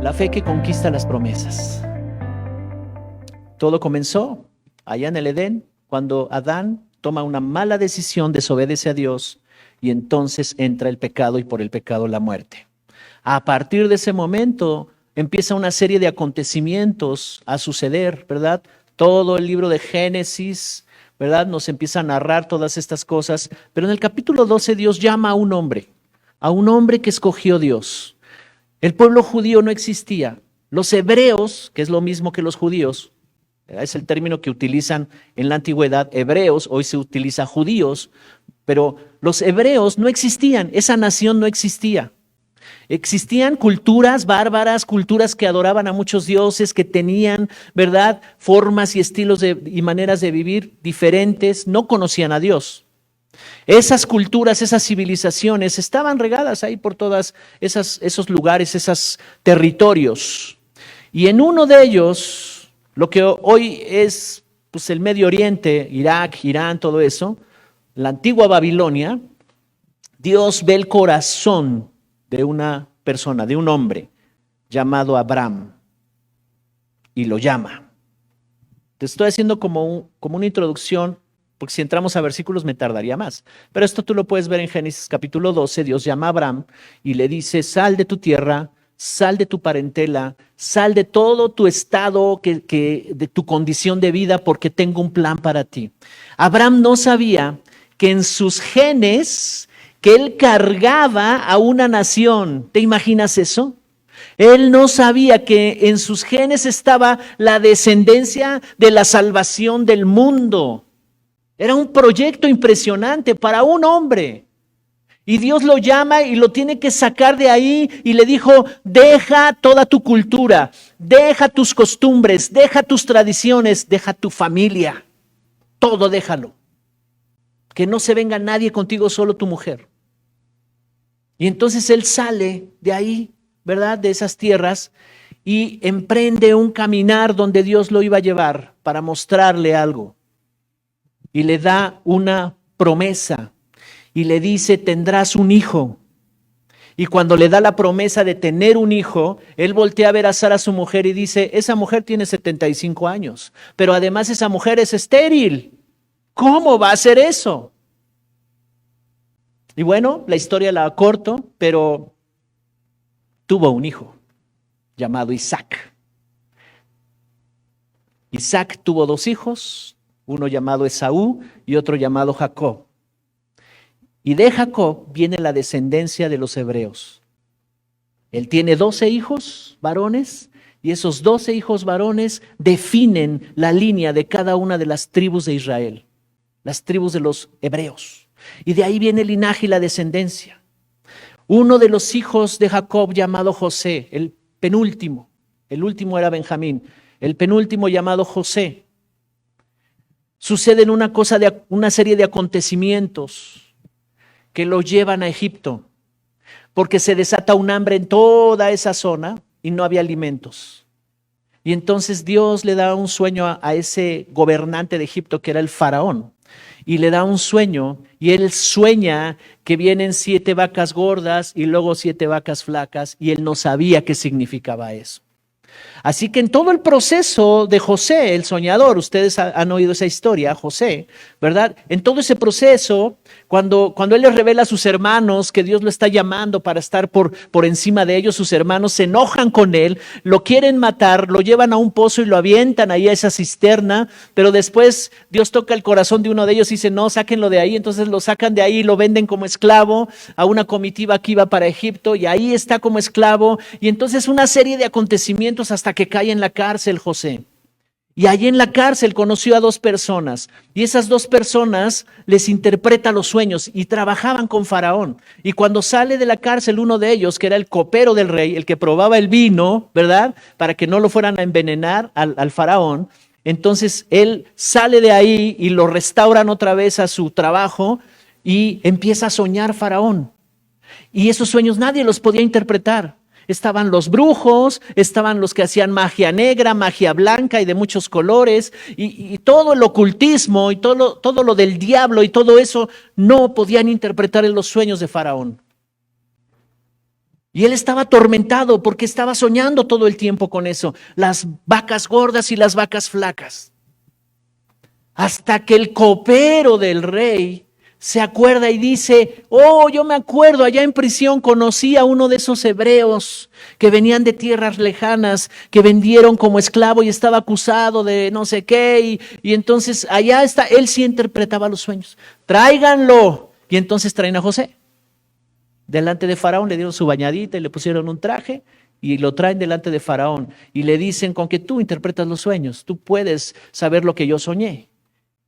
La fe que conquista las promesas. Todo comenzó allá en el Edén, cuando Adán toma una mala decisión, desobedece a Dios y entonces entra el pecado y por el pecado la muerte. A partir de ese momento empieza una serie de acontecimientos a suceder, ¿verdad? Todo el libro de Génesis, ¿verdad? Nos empieza a narrar todas estas cosas, pero en el capítulo 12 Dios llama a un hombre que escogió Dios. El pueblo judío no existía. Los hebreos, que es lo mismo que los judíos, es el término que utilizan en la antigüedad, hebreos, hoy se utiliza judíos, pero los hebreos no existían, esa nación no existía. Existían culturas bárbaras, culturas que adoraban a muchos dioses, que tenían, ¿verdad?, formas y estilos y maneras de vivir diferentes, no conocían a Dios. Esas culturas, esas civilizaciones estaban regadas ahí por todos esos lugares, esos territorios. Y en uno de ellos, lo que hoy es pues, el Medio Oriente, Irak, Irán, todo eso, la antigua Babilonia, Dios ve el corazón de una persona, de un hombre llamado Abraham y lo llama. Te estoy haciendo como una introducción, porque si entramos a versículos me tardaría más. Pero esto tú lo puedes ver en Génesis capítulo 12, Dios llama a Abraham y le dice, sal de tu tierra, sal de tu parentela, sal de todo tu estado, de tu condición de vida, porque tengo un plan para ti. Abraham no sabía que en sus genes, que él cargaba a una nación. ¿Te imaginas eso? Él no sabía que en sus genes estaba la descendencia de la salvación del mundo. Era un proyecto impresionante para un hombre. Y Dios lo llama y lo tiene que sacar de ahí y le dijo, deja toda tu cultura, deja tus costumbres, deja tus tradiciones, deja tu familia. Todo déjalo. Que no se venga nadie contigo, solo tu mujer. Y entonces él sale de ahí, ¿verdad? De esas tierras y emprende un caminar donde Dios lo iba a llevar para mostrarle algo. Y le da una promesa y le dice, tendrás un hijo. Y cuando le da la promesa de tener un hijo, él voltea a ver a Sara, su mujer, y dice, esa mujer tiene 75 años, pero además esa mujer es estéril. ¿Cómo va a ser eso? Y bueno, la historia la acorto, pero tuvo un hijo llamado Isaac. Isaac tuvo dos hijos, uno llamado Esaú y otro llamado Jacob. Y de Jacob viene la descendencia de los hebreos. Él tiene 12 hijos varones y esos 12 hijos varones definen la línea de cada una de las tribus de Israel, las tribus de los hebreos. Y de ahí viene el linaje y la descendencia. Uno de los hijos de Jacob llamado José, el penúltimo, el último era Benjamín, el penúltimo llamado José. Suceden una serie de acontecimientos que lo llevan a Egipto, porque se desata un hambre en toda esa zona y no había alimentos. Y entonces Dios le da un sueño a ese gobernante de Egipto que era el faraón. Y le da un sueño y él sueña que vienen 7 vacas gordas y luego 7 vacas flacas y él no sabía qué significaba eso. Así que en todo el proceso de José, el soñador, ustedes han oído esa historia, José, ¿verdad? En todo ese proceso, cuando él les revela a sus hermanos que Dios lo está llamando para estar por encima de ellos, sus hermanos se enojan con él, lo quieren matar, lo llevan a un pozo y lo avientan ahí a esa cisterna, pero después Dios toca el corazón de uno de ellos y dice, no, sáquenlo de ahí, entonces lo sacan de ahí y lo venden como esclavo a una comitiva que iba para Egipto y ahí está como esclavo y entonces una serie de acontecimientos hasta que cae en la cárcel José. Y allí en la cárcel conoció a 2 personas y esas 2 personas les interpreta los sueños y trabajaban con Faraón. Y cuando sale de la cárcel uno de ellos, que era el copero del rey, el que probaba el vino, ¿verdad? Para que no lo fueran a envenenar al Faraón, entonces él sale de ahí y lo restauran otra vez a su trabajo y empieza a soñar Faraón. Y esos sueños nadie los podía interpretar. Estaban los brujos, estaban los que hacían magia negra, magia blanca y de muchos colores, y todo el ocultismo y todo lo del diablo y todo eso no podían interpretar en los sueños de Faraón. Y él estaba atormentado porque estaba soñando todo el tiempo con eso, las vacas gordas y las vacas flacas. Hasta que el copero del rey se acuerda y dice, oh, yo me acuerdo, allá en prisión conocí a uno de esos hebreos que venían de tierras lejanas, que vendieron como esclavo y estaba acusado de no sé qué, y entonces allá está, él sí interpretaba los sueños. Tráiganlo. Y entonces traen a José. Delante de Faraón le dieron su bañadita y le pusieron un traje y lo traen delante de Faraón y le dicen, con que tú interpretas los sueños, tú puedes saber lo que yo soñé.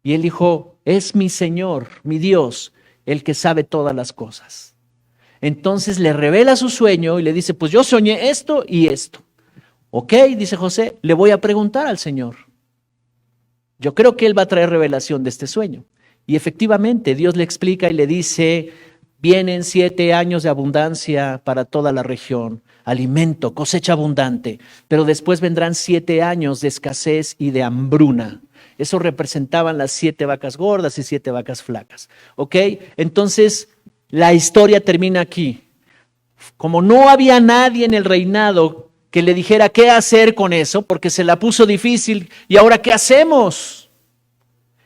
Y él dijo, es mi Señor, mi Dios, el que sabe todas las cosas. Entonces le revela su sueño y le dice, pues yo soñé esto y esto. Ok, dice José, le voy a preguntar al Señor. Yo creo que él va a traer revelación de este sueño. Y efectivamente, Dios le explica y le dice, vienen 7 años de abundancia para toda la región, alimento, cosecha abundante, pero después vendrán 7 años de escasez y de hambruna. Eso representaban las 7 vacas gordas y 7 vacas flacas. ¿Ok? Entonces, la historia termina aquí. Como no había nadie en el reinado que le dijera qué hacer con eso, porque se la puso difícil, ¿y ahora qué hacemos?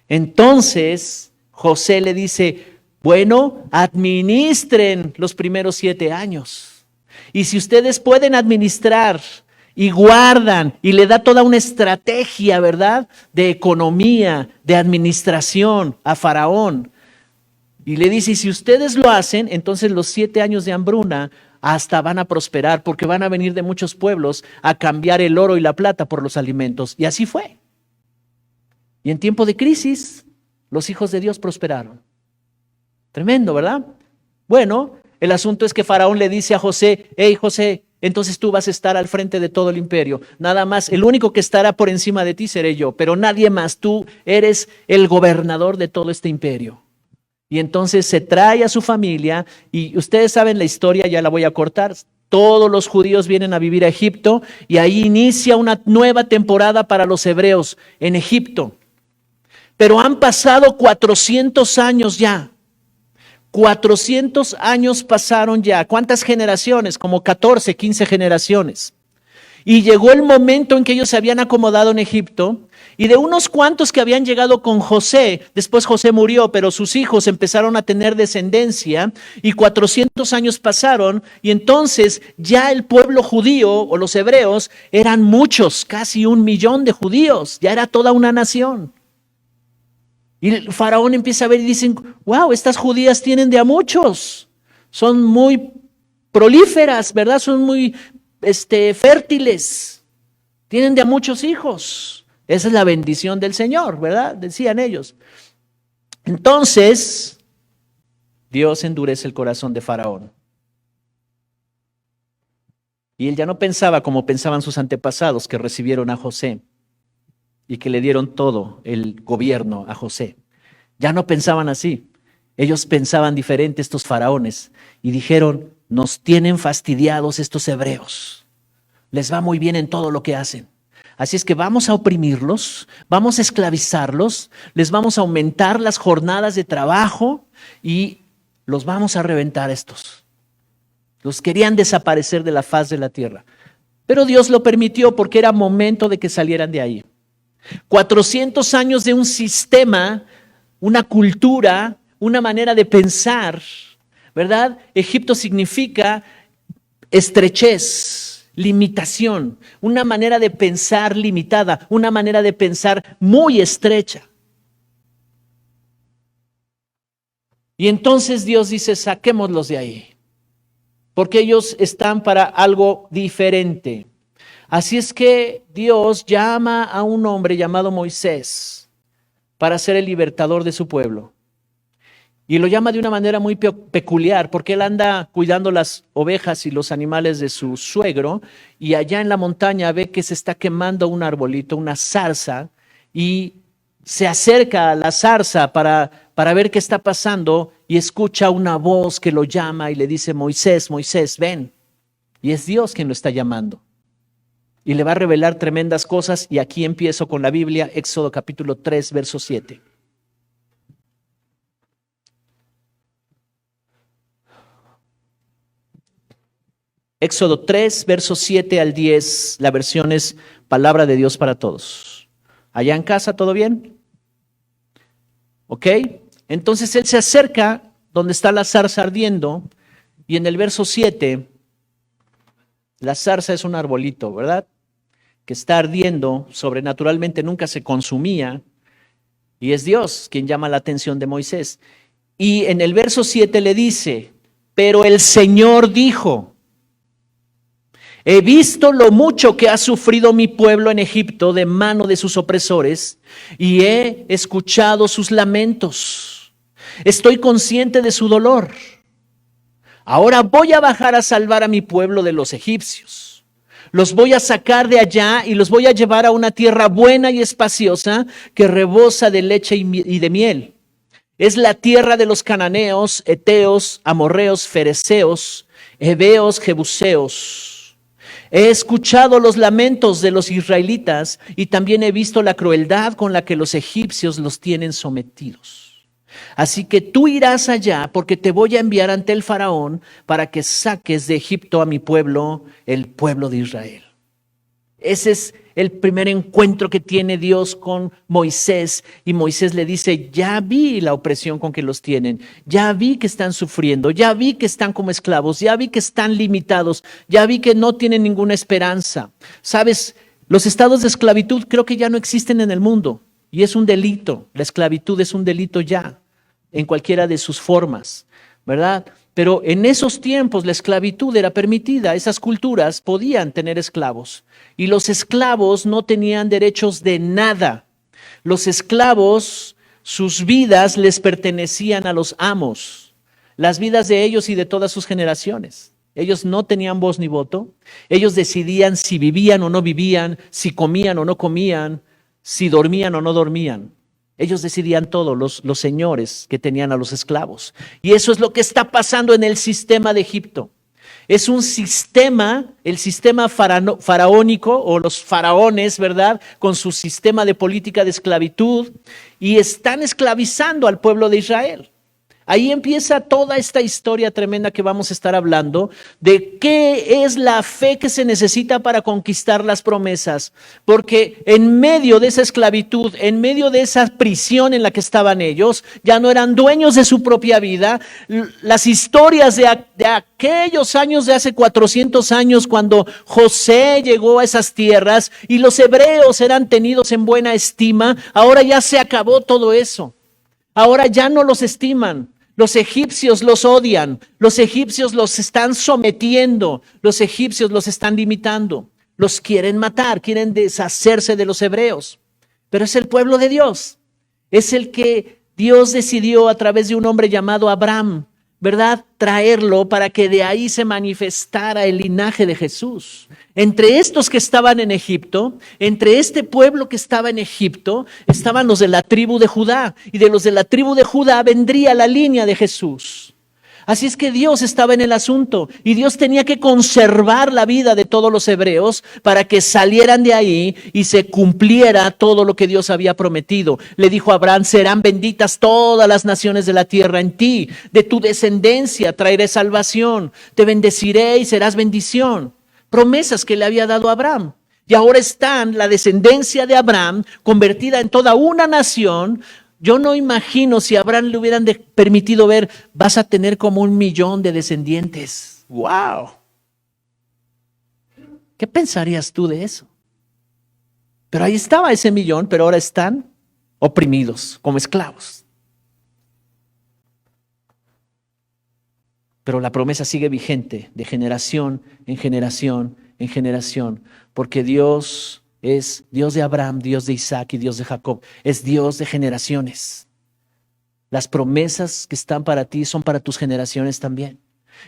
Entonces, José le dice, bueno, administren los primeros 7 años. Y si ustedes pueden administrar y guardan y le da toda una estrategia, ¿verdad? De economía, de administración a Faraón. Y le dice, y si ustedes lo hacen, entonces los 7 años de hambruna hasta van a prosperar porque van a venir de muchos pueblos a cambiar el oro y la plata por los alimentos. Y así fue. Y en tiempo de crisis, los hijos de Dios prosperaron. Tremendo, ¿verdad? Bueno, el asunto es que Faraón le dice a José, hey José, entonces tú vas a estar al frente de todo el imperio. Nada más, el único que estará por encima de ti seré yo, pero nadie más. Tú eres el gobernador de todo este imperio. Y entonces se trae a su familia y ustedes saben la historia, ya la voy a cortar. Todos los judíos vienen a vivir a Egipto y ahí inicia una nueva temporada para los hebreos en Egipto. Pero han pasado 400 años ya. 400 años pasaron ya. ¿Cuántas generaciones? Como 14, 15 generaciones. Y llegó el momento en que ellos se habían acomodado en Egipto y de unos cuantos que habían llegado con José, después José murió, pero sus hijos empezaron a tener descendencia y 400 años pasaron y entonces ya el pueblo judío o los hebreos eran muchos, casi 1 millón de judíos, ya era toda una nación. Y el faraón empieza a ver y dicen, wow, estas judías tienen de a muchos, son muy prolíferas, ¿verdad? Son muy fértiles, tienen de a muchos hijos. Esa es la bendición del Señor, ¿verdad? Decían ellos. Entonces, Dios endurece el corazón de Faraón. Y él ya no pensaba como pensaban sus antepasados que recibieron a José y que le dieron todo el gobierno a José. Ya no pensaban así. Ellos pensaban diferente, estos faraones, y dijeron, nos tienen fastidiados estos hebreos. Les va muy bien en todo lo que hacen. Así es que vamos a oprimirlos, vamos a esclavizarlos, les vamos a aumentar las jornadas de trabajo y los vamos a reventar estos. Los querían desaparecer de la faz de la tierra. Pero Dios lo permitió porque era momento de que salieran de ahí. 400 años de un sistema, una cultura, una manera de pensar, ¿verdad? Egipto significa estrechez, limitación, una manera de pensar limitada, una manera de pensar muy estrecha. Y entonces Dios dice, saquémoslos de ahí, porque ellos están para algo diferente. Así es que Dios llama a un hombre llamado Moisés para ser el libertador de su pueblo. Y lo llama de una manera muy peculiar, porque él anda cuidando las ovejas y los animales de su suegro, y allá en la montaña ve que se está quemando un arbolito, una zarza, y se acerca a la zarza para ver qué está pasando, y escucha una voz que lo llama y le dice, Moisés, Moisés, ven. Y es Dios quien lo está llamando. Y le va a revelar tremendas cosas, y aquí empiezo con la Biblia, Éxodo capítulo 3, verso 7. Éxodo 3, versos 7 al 10, la versión es Palabra de Dios para Todos. ¿Allá en casa todo bien? ¿Ok? Entonces él se acerca donde está la zarza ardiendo y en el verso 7, la zarza es un arbolito, ¿verdad? Que está ardiendo, sobrenaturalmente nunca se consumía y es Dios quien llama la atención de Moisés. Y en el verso 7 le dice, pero el Señor dijo, he visto lo mucho que ha sufrido mi pueblo en Egipto de mano de sus opresores y he escuchado sus lamentos. Estoy consciente de su dolor. Ahora voy a bajar a salvar a mi pueblo de los egipcios. Los voy a sacar de allá y los voy a llevar a una tierra buena y espaciosa que rebosa de leche y de miel. Es la tierra de los cananeos, heteos, amorreos, fereceos, heveos, jebuseos. He escuchado los lamentos de los israelitas y también he visto la crueldad con la que los egipcios los tienen sometidos. Así que tú irás allá porque te voy a enviar ante el faraón para que saques de Egipto a mi pueblo, el pueblo de Israel. Ese es el primer encuentro que tiene Dios con Moisés y Moisés le dice, ya vi la opresión con que los tienen, ya vi que están sufriendo, ya vi que están como esclavos, ya vi que están limitados, ya vi que no tienen ninguna esperanza. Sabes, los estados de esclavitud creo que ya no existen en el mundo y es un delito, la esclavitud es un delito ya, en cualquiera de sus formas, ¿verdad? Pero en esos tiempos la esclavitud era permitida, esas culturas podían tener esclavos y los esclavos no tenían derechos de nada. Los esclavos, sus vidas les pertenecían a los amos, las vidas de ellos y de todas sus generaciones. Ellos no tenían voz ni voto, ellos decidían si vivían o no vivían, si comían o no comían, si dormían o no dormían. Ellos decidían todo, los señores que tenían a los esclavos. Y eso es lo que está pasando en el sistema de Egipto. Es un sistema, el sistema faraónico o los faraones, ¿verdad? Con su sistema de política de esclavitud y están esclavizando al pueblo de Israel. Ahí empieza toda esta historia tremenda que vamos a estar hablando de qué es la fe que se necesita para conquistar las promesas. Porque en medio de esa esclavitud, en medio de esa prisión en la que estaban ellos, ya no eran dueños de su propia vida. Las historias de aquellos años, de hace 400 años, cuando José llegó a esas tierras y los hebreos eran tenidos en buena estima, ahora ya se acabó todo eso. Ahora ya no los estiman. Los egipcios los odian, los egipcios los están sometiendo, los egipcios los están limitando, los quieren matar, quieren deshacerse de los hebreos. Pero es el pueblo de Dios, es el que Dios decidió a través de un hombre llamado Abraham, ¿verdad? Traerlo para que de ahí se manifestara el linaje de Jesús. Entre estos que estaban en Egipto, entre este pueblo que estaba en Egipto, estaban los de la tribu de Judá. Y de los de la tribu de Judá vendría la línea de Jesús. Así es que Dios estaba en el asunto y Dios tenía que conservar la vida de todos los hebreos para que salieran de ahí y se cumpliera todo lo que Dios había prometido. Le dijo a Abraham, serán benditas todas las naciones de la tierra en ti, de tu descendencia traeré salvación, te bendeciré y serás bendición. Promesas que le había dado a Abraham. Y ahora están la descendencia de Abraham convertida en toda una nación. Yo no imagino si a Abraham le hubieran permitido ver, vas a tener como 1 millón de descendientes. ¡Wow! ¿Qué pensarías tú de eso? Pero ahí estaba ese 1 millón, pero ahora están oprimidos como esclavos. Pero la promesa sigue vigente de generación en generación en generación, porque Dios es Dios de Abraham, Dios de Isaac y Dios de Jacob. Es Dios de generaciones. Las promesas que están para ti son para tus generaciones también.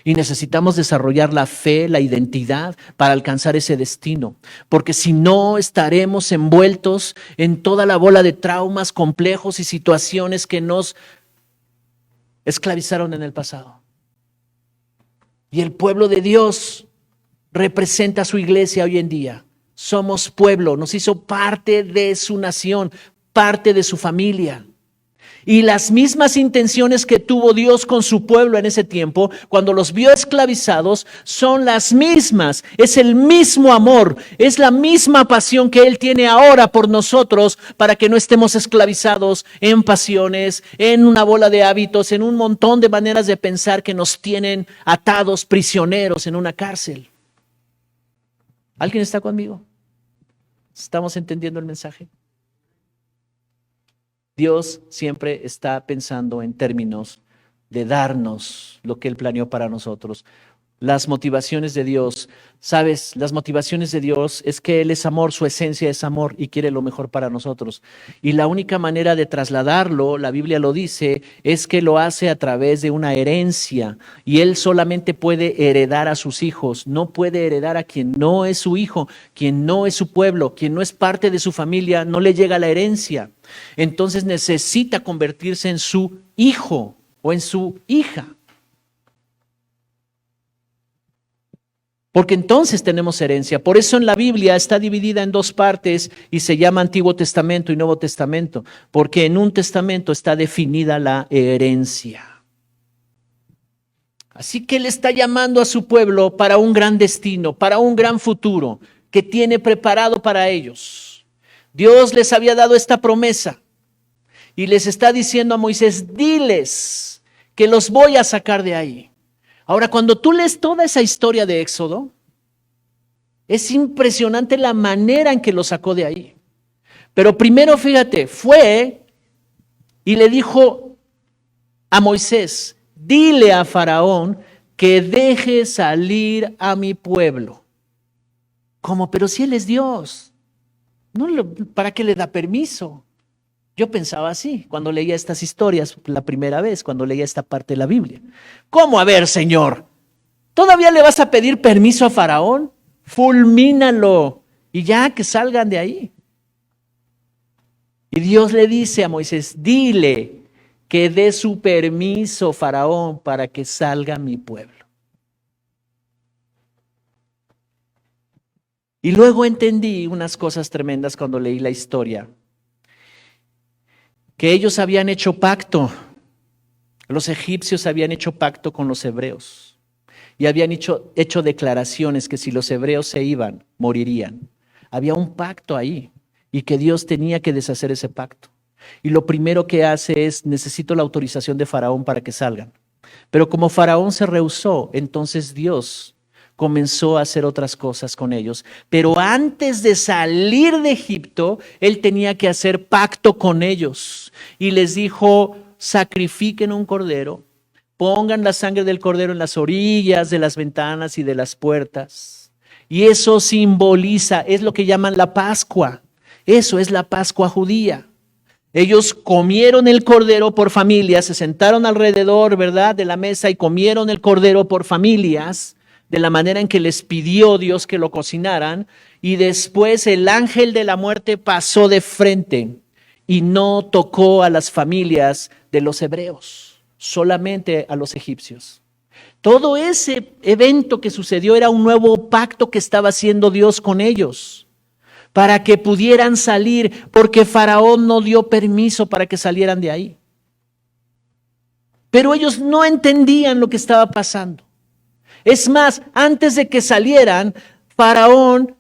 Y necesitamos desarrollar la fe, la identidad para alcanzar ese destino. Porque si no, estaremos envueltos en toda la bola de traumas, complejos y situaciones que nos esclavizaron en el pasado. Y el pueblo de Dios representa a su iglesia hoy en día. Somos pueblo, nos hizo parte de su nación, parte de su familia. Y las mismas intenciones que tuvo Dios con su pueblo en ese tiempo, cuando los vio esclavizados, son las mismas. Es el mismo amor, es la misma pasión que Él tiene ahora por nosotros para que no estemos esclavizados en pasiones, en una bola de hábitos, en un montón de maneras de pensar que nos tienen atados, prisioneros en una cárcel. ¿Alguien está conmigo? ¿Estamos entendiendo el mensaje? Dios siempre está pensando en términos de darnos lo que Él planeó para nosotros. Las motivaciones de Dios, ¿sabes? Las motivaciones de Dios es que Él es amor, su esencia es amor y quiere lo mejor para nosotros. Y la única manera de trasladarlo, la Biblia lo dice, es que lo hace a través de una herencia. Y Él solamente puede heredar a sus hijos, no puede heredar a quien no es su hijo, quien no es su pueblo, quien no es parte de su familia, no le llega la herencia. Entonces necesita convertirse en su hijo o en su hija. Porque entonces tenemos herencia. Por eso en la Biblia está dividida en dos partes y se llama Antiguo Testamento y Nuevo Testamento. Porque en un testamento está definida la herencia. Así que Él está llamando a su pueblo para un gran destino, para un gran futuro que tiene preparado para ellos. Dios les había dado esta promesa y les está diciendo a Moisés, diles que los voy a sacar de ahí. Ahora, cuando tú lees toda esa historia de Éxodo, es impresionante la manera en que lo sacó de ahí. Pero primero, fíjate, fue y le dijo a Moisés, dile a Faraón que deje salir a mi pueblo. ¿Cómo? Pero si Él es Dios, ¿para qué le da permiso? Yo pensaba así cuando leía estas historias la primera vez, cuando leía esta parte de la Biblia. ¿Cómo? A ver, Señor, ¿todavía le vas a pedir permiso a Faraón? Fulmínalo y ya que salgan de ahí. Y Dios le dice a Moisés, dile que dé su permiso, Faraón, para que salga mi pueblo. Y luego entendí unas cosas tremendas cuando leí la historia. Que ellos habían hecho pacto, los egipcios habían hecho pacto con los hebreos y habían hecho declaraciones que si los hebreos se iban, morirían. Había un pacto ahí y que Dios tenía que deshacer ese pacto. Y lo primero que hace es, necesito la autorización de Faraón para que salgan. Pero como Faraón se rehusó, entonces Dios comenzó a hacer otras cosas con ellos. Pero antes de salir de Egipto, Él tenía que hacer pacto con ellos. Y les dijo, sacrifiquen un cordero, pongan la sangre del cordero en las orillas de las ventanas y de las puertas. Y eso simboliza, es lo que llaman la Pascua. Eso es la Pascua judía. Ellos comieron el cordero por familias, se sentaron alrededor, ¿verdad?, de la mesa y comieron el cordero por familias, de la manera en que les pidió Dios que lo cocinaran, y después el ángel de la muerte pasó de frente y no tocó a las familias de los hebreos, solamente a los egipcios. Todo ese evento que sucedió era un nuevo pacto que estaba haciendo Dios con ellos, para que pudieran salir, porque Faraón no dio permiso para que salieran de ahí. Pero ellos no entendían lo que estaba pasando. Es más, antes de que salieran, Faraón,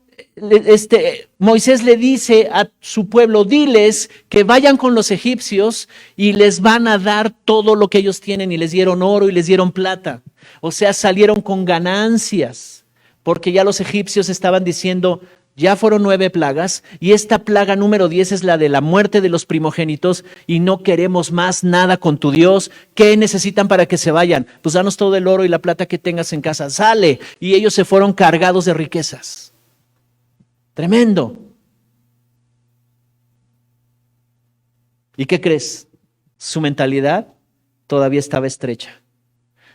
Moisés le dice a su pueblo, diles que vayan con los egipcios y les van a dar todo lo que ellos tienen, y les dieron oro y les dieron plata. O sea, salieron con ganancias, porque ya los egipcios estaban diciendo, ya fueron 9 plagas y esta plaga número 10 es la de la muerte de los primogénitos y no queremos más nada con tu Dios. ¿Qué necesitan para que se vayan? Pues danos todo el oro y la plata que tengas en casa. Sale. Y ellos se fueron cargados de riquezas. Tremendo. ¿Y qué crees? Su mentalidad todavía estaba estrecha.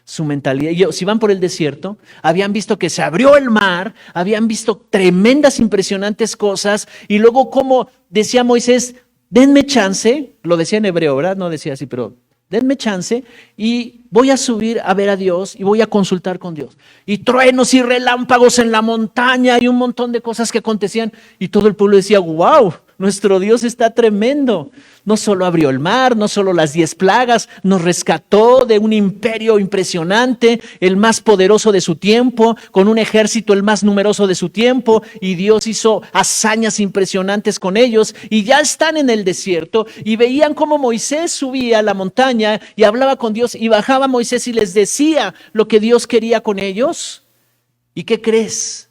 Su mentalidad, si van por el desierto, habían visto que se abrió el mar, habían visto tremendas, impresionantes cosas, y luego como decía Moisés, denme chance, lo decía en hebreo, ¿verdad? No decía así, pero denme chance y voy a subir a ver a Dios y voy a consultar con Dios. Y truenos y relámpagos en la montaña y un montón de cosas que acontecían, y todo el pueblo decía, wow, nuestro Dios está tremendo. No solo abrió el mar, no solo las 10 plagas, nos rescató de un imperio impresionante, el más poderoso de su tiempo, con un ejército el más numeroso de su tiempo, y Dios hizo hazañas impresionantes con ellos, y ya están en el desierto, y veían cómo Moisés subía a la montaña y hablaba con Dios, y bajaba Moisés y les decía lo que Dios quería con ellos. ¿Y qué crees?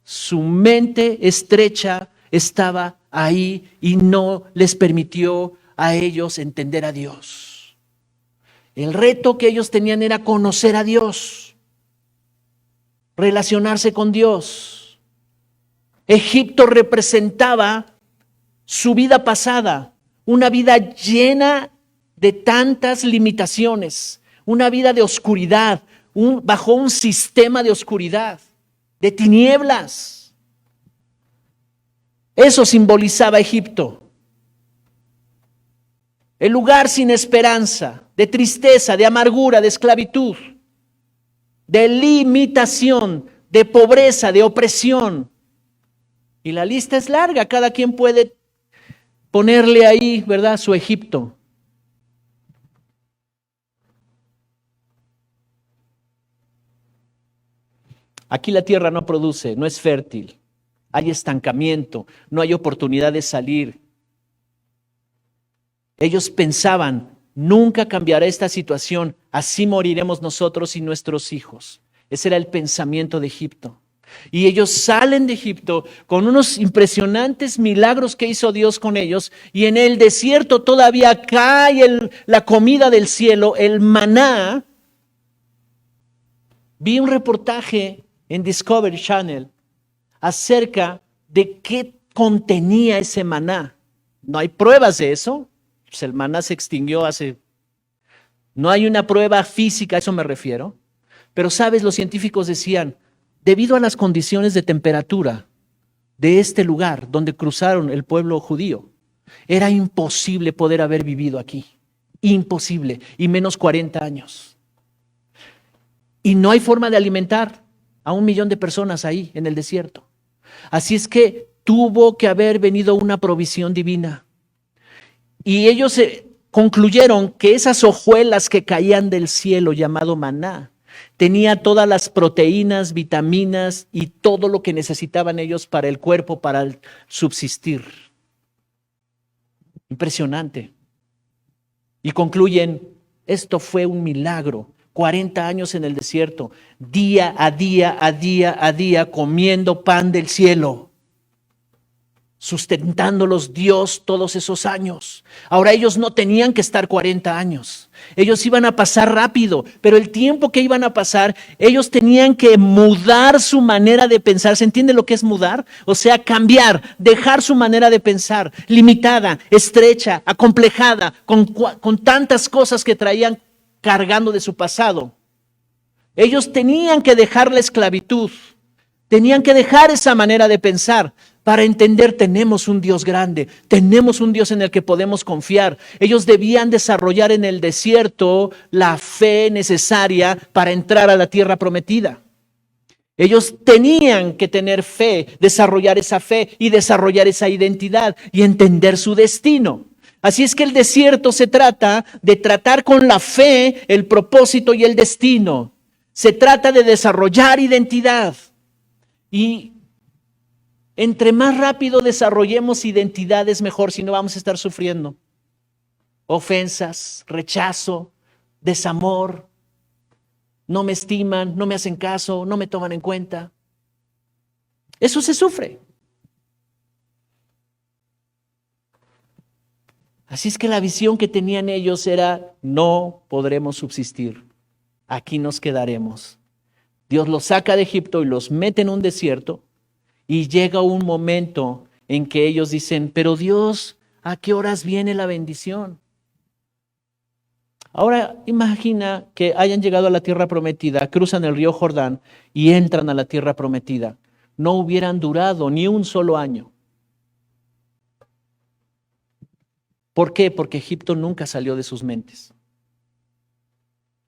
Su mente estrecha estaba ahí y no les permitió a ellos entender a Dios. El reto que ellos tenían era conocer a Dios, relacionarse con Dios. Egipto representaba su vida pasada, una vida llena de tantas limitaciones, una vida de oscuridad, bajo un sistema de oscuridad, de tinieblas. Eso simbolizaba Egipto. El lugar sin esperanza, de tristeza, de amargura, de esclavitud, de limitación, de pobreza, de opresión. Y la lista es larga, cada quien puede ponerle ahí, ¿verdad?, su Egipto. Aquí la tierra no produce, no es fértil. Hay estancamiento, no hay oportunidad de salir. Ellos pensaban, nunca cambiará esta situación, así moriremos nosotros y nuestros hijos. Ese era el pensamiento de Egipto. Y ellos salen de Egipto con unos impresionantes milagros que hizo Dios con ellos, y en el desierto todavía cae la comida del cielo, el maná. Vi un reportaje en Discovery Channel acerca de qué contenía ese maná. No hay pruebas de eso. Pues el maná se extinguió no hay una prueba física, a eso me refiero. Pero sabes, los científicos decían, debido a las condiciones de temperatura de este lugar donde cruzaron el pueblo judío, era imposible poder haber vivido aquí. Imposible. Y menos 40 años. Y no hay forma de alimentar a 1 millón de personas ahí en el desierto. Así es que tuvo que haber venido una provisión divina. Y ellos concluyeron que esas hojuelas que caían del cielo llamado maná tenía todas las proteínas, vitaminas y todo lo que necesitaban ellos para el cuerpo, para subsistir. Impresionante. Y concluyen, esto fue un milagro. 40 años en el desierto, día a día, comiendo pan del cielo, sustentándolos Dios todos esos años. Ahora ellos no tenían que estar 40 años, ellos iban a pasar rápido, pero el tiempo que iban a pasar, ellos tenían que mudar su manera de pensar. ¿Se entiende lo que es mudar? O sea, cambiar, dejar su manera de pensar, limitada, estrecha, acomplejada, con tantas cosas que traían cargando de su pasado. Ellos tenían que dejar la esclavitud, tenían que dejar esa manera de pensar para entender, tenemos un Dios grande, tenemos un Dios en el que podemos confiar. Ellos debían desarrollar en el desierto la fe necesaria para entrar a la tierra prometida. Ellos tenían que tener fe, desarrollar esa fe y desarrollar esa identidad y entender su destino. Así es que el desierto se trata de tratar con la fe el propósito y el destino. Se trata de desarrollar identidad. Y entre más rápido desarrollemos identidad es mejor, si no vamos a estar sufriendo ofensas, rechazo, desamor. No me estiman, no me hacen caso, no me toman en cuenta. Eso se sufre. Así es que la visión que tenían ellos era, no podremos subsistir, aquí nos quedaremos. Dios los saca de Egipto y los mete en un desierto, y llega un momento en que ellos dicen, pero Dios, ¿a qué horas viene la bendición? Ahora imagina que hayan llegado a la tierra prometida, cruzan el río Jordán y entran a la tierra prometida. No hubieran durado ni un solo año. ¿Por qué? Porque Egipto nunca salió de sus mentes.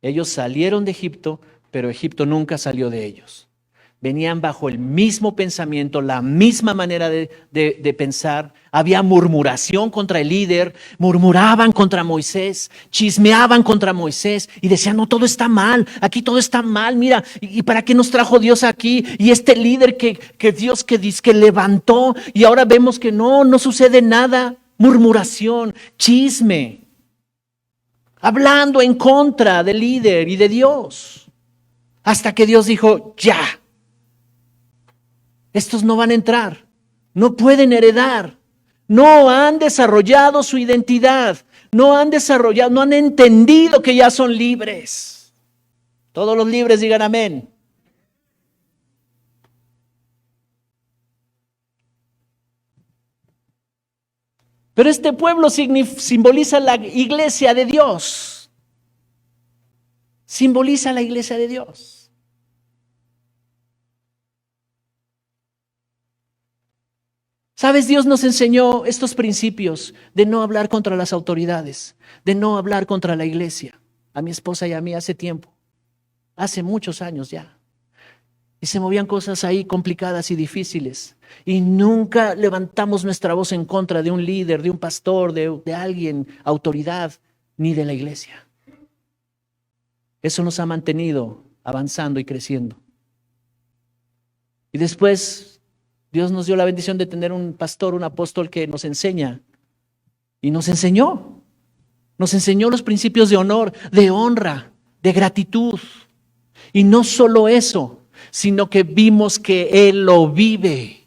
Ellos salieron de Egipto, pero Egipto nunca salió de ellos. Venían bajo el mismo pensamiento, la misma manera de pensar. Había murmuración contra el líder, murmuraban contra Moisés, chismeaban contra Moisés y decían, no, todo está mal, aquí todo está mal, mira, ¿y para qué nos trajo Dios aquí? Y este líder que Dios que dice que levantó y ahora vemos que no sucede nada. Murmuración, chisme, hablando en contra del líder y de Dios. Hasta que Dios dijo, ya. Estos no van a entrar, no pueden heredar, no han desarrollado su identidad, no han entendido que ya son libres. Todos los libres digan amén. Pero este pueblo simboliza la iglesia de Dios. Simboliza la iglesia de Dios. ¿Sabes? Dios nos enseñó estos principios de no hablar contra las autoridades, de no hablar contra la iglesia. A mi esposa y a mí hace tiempo, hace muchos años ya. Y se movían cosas ahí complicadas y difíciles. Y nunca levantamos nuestra voz en contra de un líder, de un pastor, de alguien, autoridad, ni de la iglesia. Eso nos ha mantenido avanzando y creciendo. Y después Dios nos dio la bendición de tener un pastor, un apóstol que nos enseña. Y nos enseñó los principios de honor, de honra, de gratitud. Y no solo eso, sino que vimos que Él lo vive.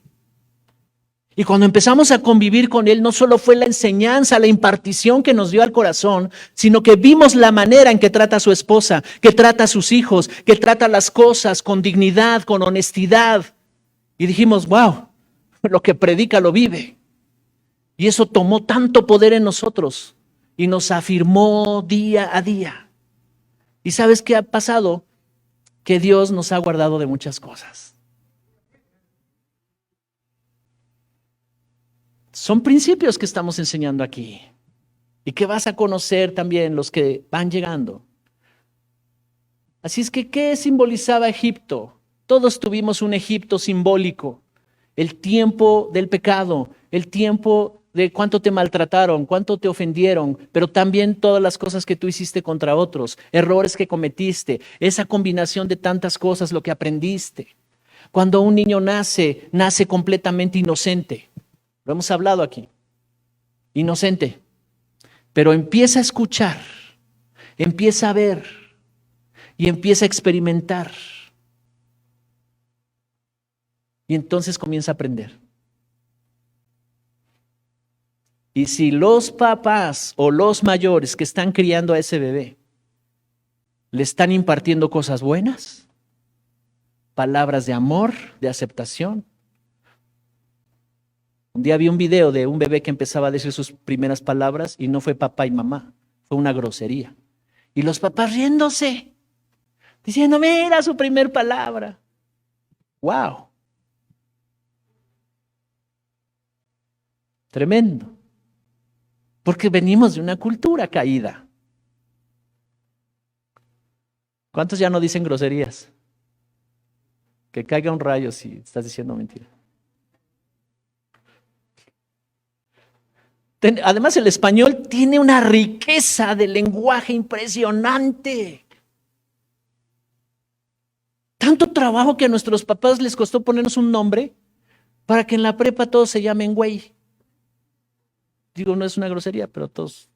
Y cuando empezamos a convivir con Él, no solo fue la enseñanza, la impartición que nos dio al corazón, sino que vimos la manera en que trata a su esposa, que trata a sus hijos, que trata las cosas con dignidad, con honestidad. Y dijimos, wow, lo que predica lo vive. Y eso tomó tanto poder en nosotros y nos afirmó día a día. ¿Y sabes qué ha pasado? Que Dios nos ha guardado de muchas cosas. Son principios que estamos enseñando aquí y que vas a conocer también los que van llegando. Así es que, ¿qué simbolizaba Egipto? Todos tuvimos un Egipto simbólico, el tiempo del pecado, el tiempo de cuánto te maltrataron, cuánto te ofendieron, pero también todas las cosas que tú hiciste contra otros, errores que cometiste, esa combinación de tantas cosas, lo que aprendiste. Cuando un niño nace completamente inocente, lo hemos hablado aquí, inocente, pero empieza a escuchar, empieza a ver y empieza a experimentar. Y entonces comienza a aprender. Y si los papás o los mayores que están criando a ese bebé le están impartiendo cosas buenas, palabras de amor, de aceptación. Un día vi un video de un bebé que empezaba a decir sus primeras palabras y no fue papá y mamá, fue una grosería. Y los papás riéndose, diciendo, mira su primer palabra. ¡Wow! Tremendo. Porque venimos de una cultura caída. ¿Cuántos ya no dicen groserías? Que caiga un rayo si estás diciendo mentira. Además, el español tiene una riqueza de lenguaje impresionante. Tanto trabajo que a nuestros papás les costó ponernos un nombre para que en la prepa todos se llamen güey. Digo, no es una grosería, pero todos.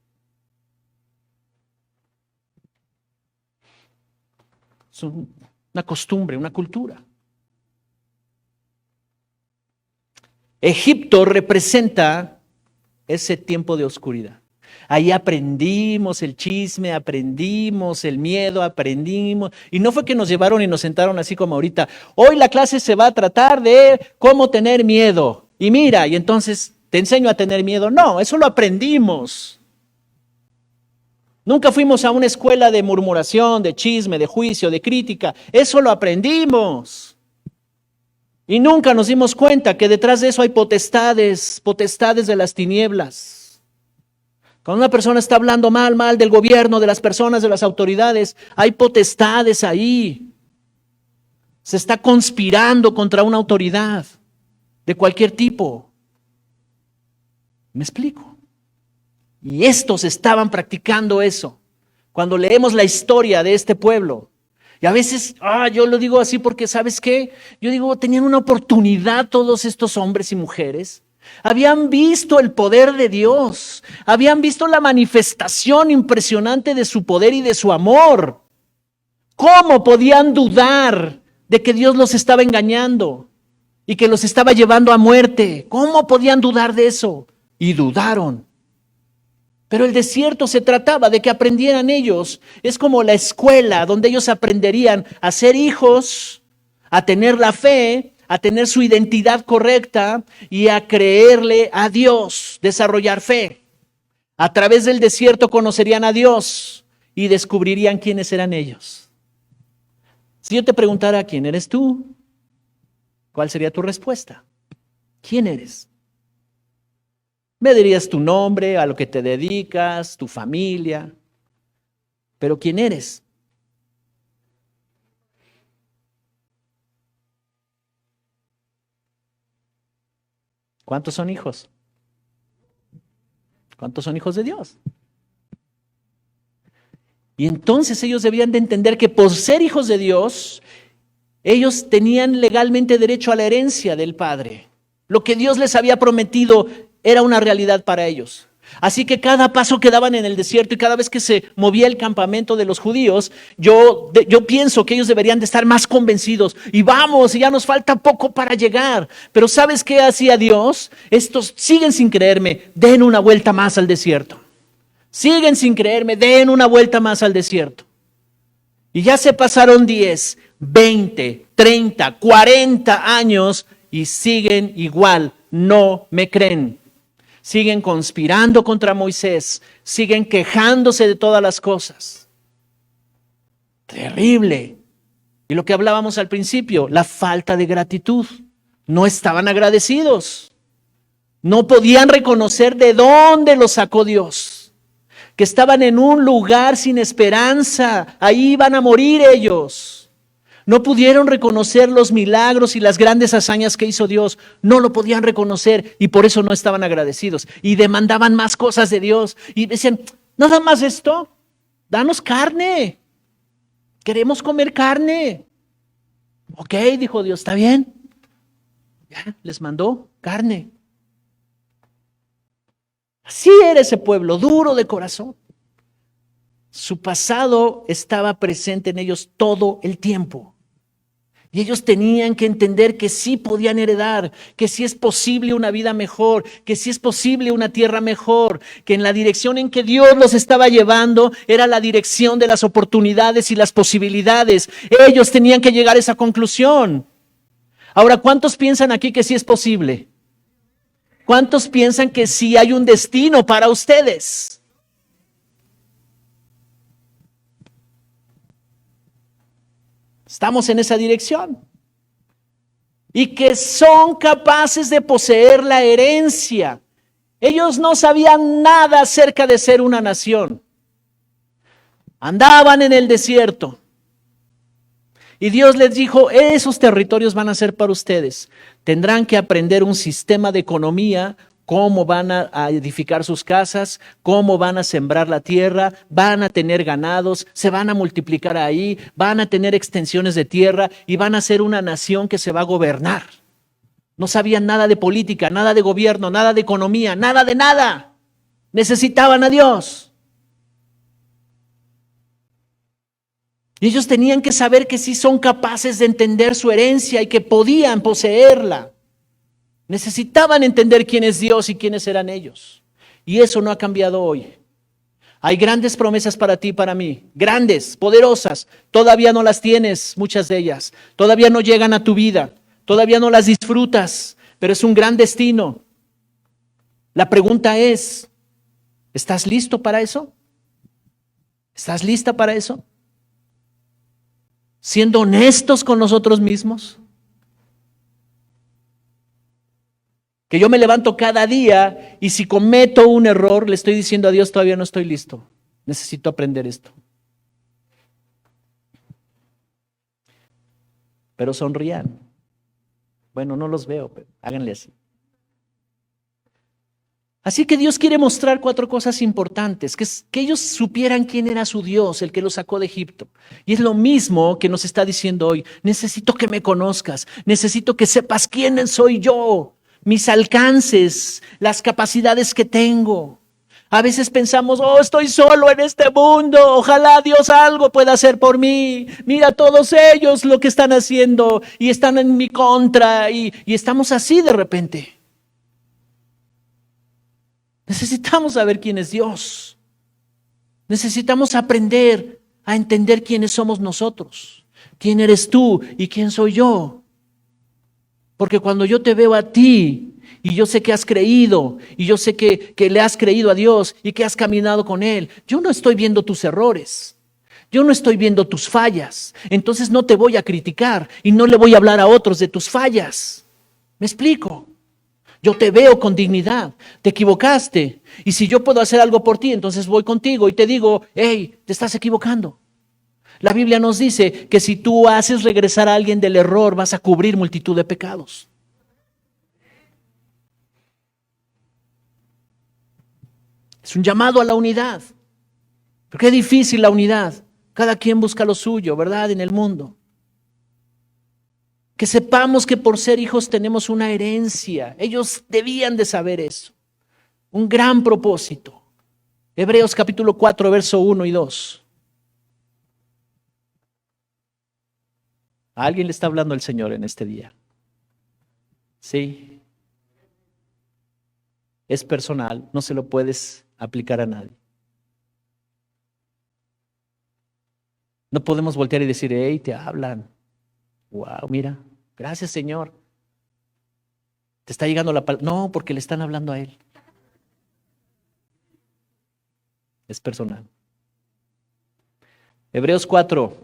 Es una costumbre, una cultura. Egipto representa ese tiempo de oscuridad. Ahí aprendimos el chisme, aprendimos el miedo, aprendimos. Y no fue que nos llevaron y nos sentaron así como ahorita. Hoy la clase se va a tratar de cómo tener miedo. Y mira, y entonces te enseño a tener miedo. No, eso lo aprendimos. Nunca fuimos a una escuela de murmuración, de chisme, de juicio, de crítica. Eso lo aprendimos. Y nunca nos dimos cuenta que detrás de eso hay potestades de las tinieblas. Cuando una persona está hablando mal del gobierno, de las personas, de las autoridades, hay potestades ahí. se está conspirando contra una autoridad de cualquier tipo. ¿Me explico? Y estos estaban practicando eso. Cuando leemos la historia de este pueblo, y a veces, yo lo digo así porque, ¿sabes qué? Yo digo, tenían una oportunidad todos estos hombres y mujeres. Habían visto el poder de Dios, habían visto la manifestación impresionante de su poder y de su amor. ¿Cómo podían dudar de que Dios los estaba engañando y que los estaba llevando a muerte? ¿Cómo podían dudar de eso? Y dudaron. Pero el desierto se trataba de que aprendieran ellos. Es como la escuela donde ellos aprenderían a ser hijos, a tener la fe, a tener su identidad correcta y a creerle a Dios, desarrollar fe. A través del desierto conocerían a Dios y descubrirían quiénes eran ellos. Si yo te preguntara quién eres tú, ¿cuál sería tu respuesta? ¿Quién eres? Me dirías tu nombre, a lo que te dedicas, tu familia, pero ¿quién eres? ¿Cuántos son hijos? ¿Cuántos son hijos de Dios? Y entonces ellos debían de entender que por ser hijos de Dios, ellos tenían legalmente derecho a la herencia del Padre. Lo que Dios les había prometido era una realidad para ellos. Así que cada paso que daban en el desierto y cada vez que se movía el campamento de los judíos, yo pienso que ellos deberían de estar más convencidos. Y vamos, ya nos falta poco para llegar. Pero ¿sabes qué hacía Dios? Estos siguen sin creerme, den una vuelta más al desierto. Siguen sin creerme, den una vuelta más al desierto. Y ya se pasaron 10, 20, 30, 40 años y siguen igual, no me creen. Siguen conspirando contra Moisés, siguen quejándose de todas las cosas. Terrible. Y lo que hablábamos al principio, la falta de gratitud. No estaban agradecidos. No podían reconocer de dónde los sacó Dios. Que estaban en un lugar sin esperanza. Ahí iban a morir ellos. No pudieron reconocer los milagros y las grandes hazañas que hizo Dios. No lo podían reconocer y por eso no estaban agradecidos. Y demandaban más cosas de Dios. Y decían, nada más esto, danos carne. Queremos comer carne. Ok, dijo Dios, está bien. Ya, les mandó carne. Así era ese pueblo, duro de corazón. Su pasado estaba presente en ellos todo el tiempo. Y ellos tenían que entender que sí podían heredar, que sí es posible una vida mejor, que sí es posible una tierra mejor, que en la dirección en que Dios los estaba llevando era la dirección de las oportunidades y las posibilidades. Ellos tenían que llegar a esa conclusión. Ahora, ¿cuántos piensan aquí que sí es posible? ¿Cuántos piensan que sí hay un destino para ustedes? Estamos en esa dirección. Y que son capaces de poseer la herencia. Ellos no sabían nada acerca de ser una nación. Andaban en el desierto. Y Dios les dijo, esos territorios van a ser para ustedes. Tendrán que aprender un sistema de economía, cómo van a edificar sus casas, cómo van a sembrar la tierra, van a tener ganados, se van a multiplicar ahí, van a tener extensiones de tierra y van a ser una nación que se va a gobernar. No sabían nada de política, nada de gobierno, nada de economía, nada de nada. Necesitaban a Dios. Y ellos tenían que saber que sí son capaces de entender su herencia y que podían poseerla. Necesitaban entender quién es Dios y quiénes eran ellos. Y eso no ha cambiado hoy. Hay grandes promesas para ti y para mí. Grandes, poderosas. Todavía no las tienes, muchas de ellas. Todavía no llegan a tu vida. Todavía no las disfrutas. Pero es un gran destino. La pregunta es, ¿estás listo para eso? ¿Estás lista para eso? Siendo honestos con nosotros mismos. Que yo me levanto cada día y si cometo un error, le estoy diciendo a Dios, todavía no estoy listo. Necesito aprender esto. pero sonrían. Bueno, no los veo, pero háganle así. Así que Dios quiere mostrar 4 cosas importantes, que ellos supieran quién era su Dios, el que los sacó de Egipto. Y es lo mismo que nos está diciendo hoy. Necesito que me conozcas, necesito que sepas quién soy yo, mis alcances, las capacidades que tengo. A veces pensamos, estoy solo en este mundo, ojalá Dios algo pueda hacer por mí. Mira todos ellos lo que están haciendo y están en mi contra y estamos así de repente. Necesitamos saber quién es Dios. Necesitamos aprender a entender quiénes somos nosotros. ¿Quién eres tú y quién soy yo? Porque cuando yo te veo a ti y yo sé que has creído y yo sé que le has creído a Dios y que has caminado con Él, yo no estoy viendo tus errores. Yo no estoy viendo tus fallas. Entonces no te voy a criticar y no le voy a hablar a otros de tus fallas. ¿Me explico? Yo te veo con dignidad, te equivocaste. Y si yo puedo hacer algo por ti, entonces voy contigo y te digo, hey, te estás equivocando. La Biblia nos dice que si tú haces regresar a alguien del error, vas a cubrir multitud de pecados. Es un llamado a la unidad. Pero qué difícil la unidad. Cada quien busca lo suyo, ¿verdad? En el mundo. Que sepamos que por ser hijos tenemos una herencia. Ellos debían de saber eso. Un gran propósito. Hebreos capítulo 4, verso 1 y 2. ¿A alguien le está hablando el Señor en este día? Sí. Es personal, no se lo puedes aplicar a nadie. No podemos voltear y decir, hey, te hablan. Wow, mira. Gracias, Señor. Te está llegando la palabra. No, porque le están hablando a Él. Es personal. Hebreos 4,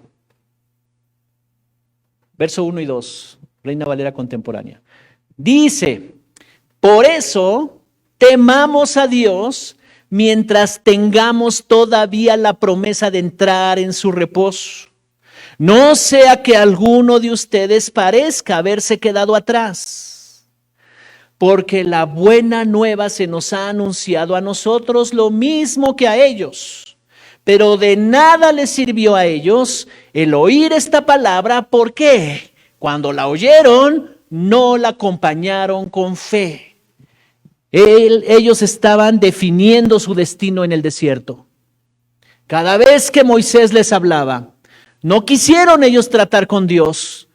verso 1 y 2, Reina Valera contemporánea. Dice, por eso temamos a Dios mientras tengamos todavía la promesa de entrar en su reposo. No sea que alguno de ustedes parezca haberse quedado atrás, porque la buena nueva se nos ha anunciado a nosotros lo mismo que a ellos, pero de nada les sirvió a ellos el oír esta palabra, porque cuando la oyeron no la acompañaron con fe. Ellos estaban definiendo su destino en el desierto. Cada vez que Moisés les hablaba, no quisieron ellos tratar con Dios.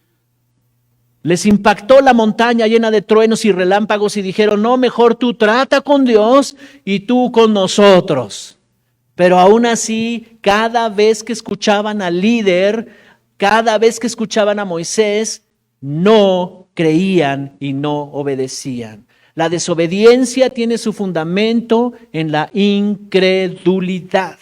Les impactó la montaña llena de truenos y relámpagos y dijeron, no, mejor tú trata con Dios y tú con nosotros. Pero aún así, cada vez que escuchaban al líder, cada vez que escuchaban a Moisés, no creían y no obedecían. La desobediencia tiene su fundamento en la incredulidad.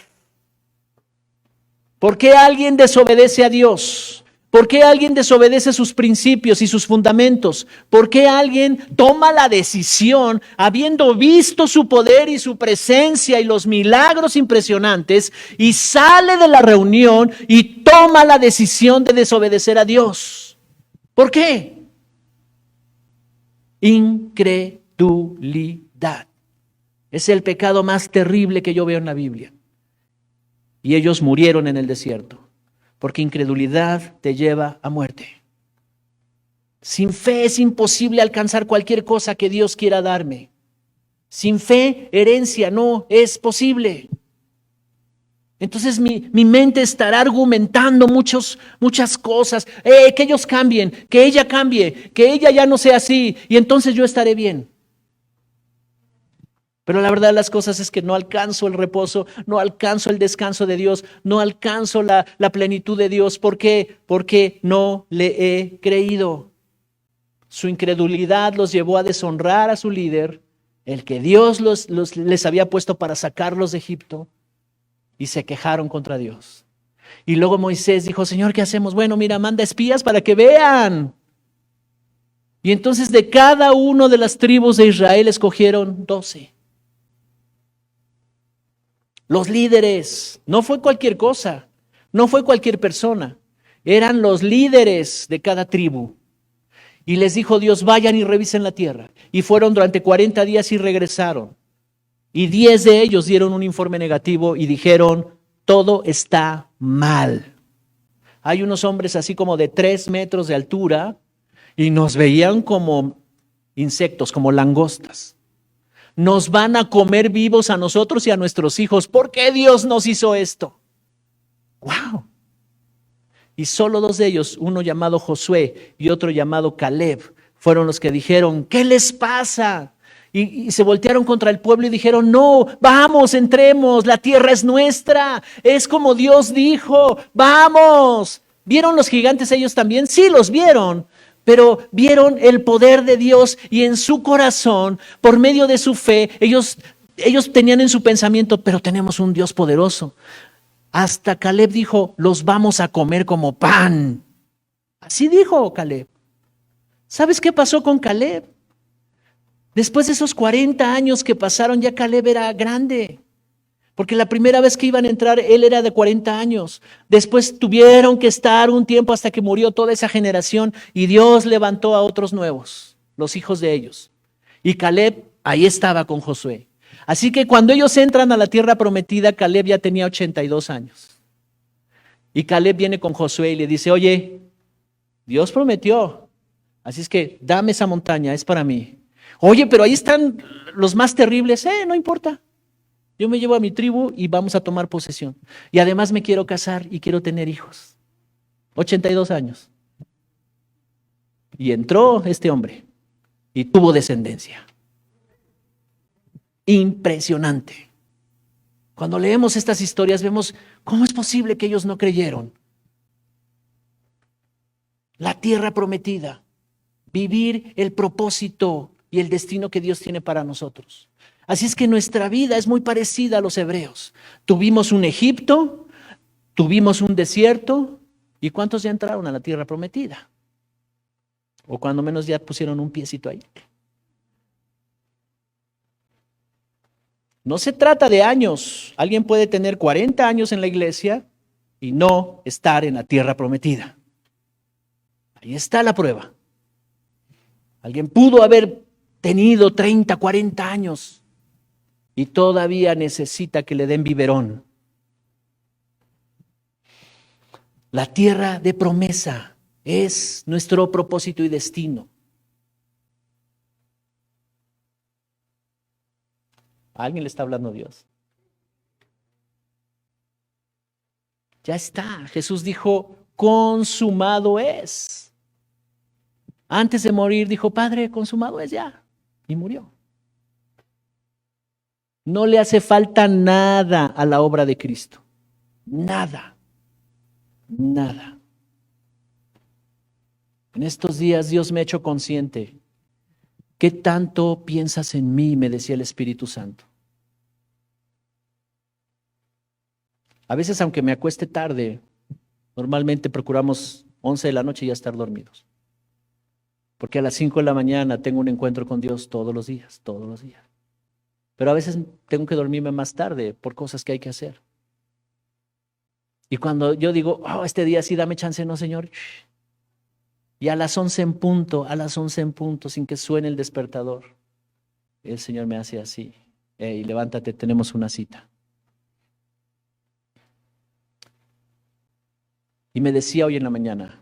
¿Por qué alguien desobedece a Dios? ¿Por qué alguien desobedece sus principios y sus fundamentos? ¿Por qué alguien toma la decisión, habiendo visto su poder y su presencia y los milagros impresionantes, y sale de la reunión y toma la decisión de desobedecer a Dios? ¿Por qué? Incredulidad. Es el pecado más terrible que yo veo en la Biblia. Y ellos murieron en el desierto, porque incredulidad te lleva a muerte. Sin fe es imposible alcanzar cualquier cosa que Dios quiera darme. Sin fe, herencia no es posible. Entonces mi mente estará argumentando muchas cosas. Que ellos cambien, que ella cambie, que ella ya no sea así, y entonces yo estaré bien. Pero la verdad de las cosas es que no alcanzo el reposo, no alcanzo el descanso de Dios, no alcanzo la plenitud de Dios. ¿Por qué? Porque no le he creído. Su incredulidad los llevó a deshonrar a su líder, el que Dios les había puesto para sacarlos de Egipto, y se quejaron contra Dios. Y luego Moisés dijo, Señor, ¿qué hacemos? Bueno, mira, manda espías para que vean. Y entonces de cada uno de las tribus de Israel escogieron 12. Los líderes, no fue cualquier cosa, no fue cualquier persona. Eran los líderes de cada tribu. Y les dijo Dios, vayan y revisen la tierra. Y fueron durante 40 días y regresaron. Y 10 de ellos dieron un informe negativo y dijeron, todo está mal. Hay unos hombres así como de 3 metros de altura y nos veían como insectos, como langostas. Nos van a comer vivos a nosotros y a nuestros hijos. ¿Por qué Dios nos hizo esto? ¡Wow! Y solo 2 de ellos, uno llamado Josué y otro llamado Caleb, fueron los que dijeron, ¿qué les pasa? Y se voltearon contra el pueblo y dijeron, no, vamos, entremos, la tierra es nuestra, es como Dios dijo, vamos. ¿Vieron los gigantes ellos también? Sí, los vieron, pero vieron el poder de Dios y en su corazón, por medio de su fe, ellos tenían en su pensamiento, pero tenemos un Dios poderoso. Hasta Caleb dijo, los vamos a comer como pan. Así dijo Caleb. ¿Sabes qué pasó con Caleb? Después de esos 40 años que pasaron, ya Caleb era grande. Porque la primera vez que iban a entrar, él era de 40 años. Después tuvieron que estar un tiempo hasta que murió toda esa generación y Dios levantó a otros nuevos, los hijos de ellos. Y Caleb ahí estaba con Josué. Así que cuando ellos entran a la tierra prometida, Caleb ya tenía 82 años. Y Caleb viene con Josué y le dice, oye, Dios prometió, así es que dame esa montaña, es para mí. Oye, pero ahí están los más terribles. No importa. Yo me llevo a mi tribu y vamos a tomar posesión. Y además me quiero casar y quiero tener hijos. 82 años. Y entró este hombre y tuvo descendencia. Impresionante. Cuando leemos estas historias vemos cómo es posible que ellos no creyeron. La tierra prometida, vivir el propósito y el destino que Dios tiene para nosotros. Así es que nuestra vida es muy parecida a los hebreos. Tuvimos un Egipto, tuvimos un desierto, ¿y cuántos ya entraron a la tierra prometida? O cuando menos ya pusieron un piecito ahí. No se trata de años. Alguien puede tener 40 años en la iglesia y no estar en la tierra prometida. Ahí está la prueba. Alguien pudo haber tenido 30, 40 años y todavía necesita que le den biberón. La tierra de promesa es nuestro propósito y destino. ¿A alguien le está hablando Dios? Ya está. Jesús dijo, consumado es. Antes de morir dijo, Padre, consumado es ya. Y murió. No le hace falta nada a la obra de Cristo. Nada. Nada. En estos días Dios me ha hecho consciente. ¿Qué tanto piensas en mí? Me decía el Espíritu Santo. A veces, aunque me acueste tarde, normalmente procuramos 11 de la noche ya estar dormidos. Porque a las 5 de la mañana tengo un encuentro con Dios todos los días, todos los días. Pero a veces tengo que dormirme más tarde por cosas que hay que hacer. Y cuando yo digo, este día sí, dame chance, no, Señor. Y a las 11 en punto, sin que suene el despertador, el Señor me hace así. Hey, levántate, tenemos una cita. Y me decía hoy en la mañana,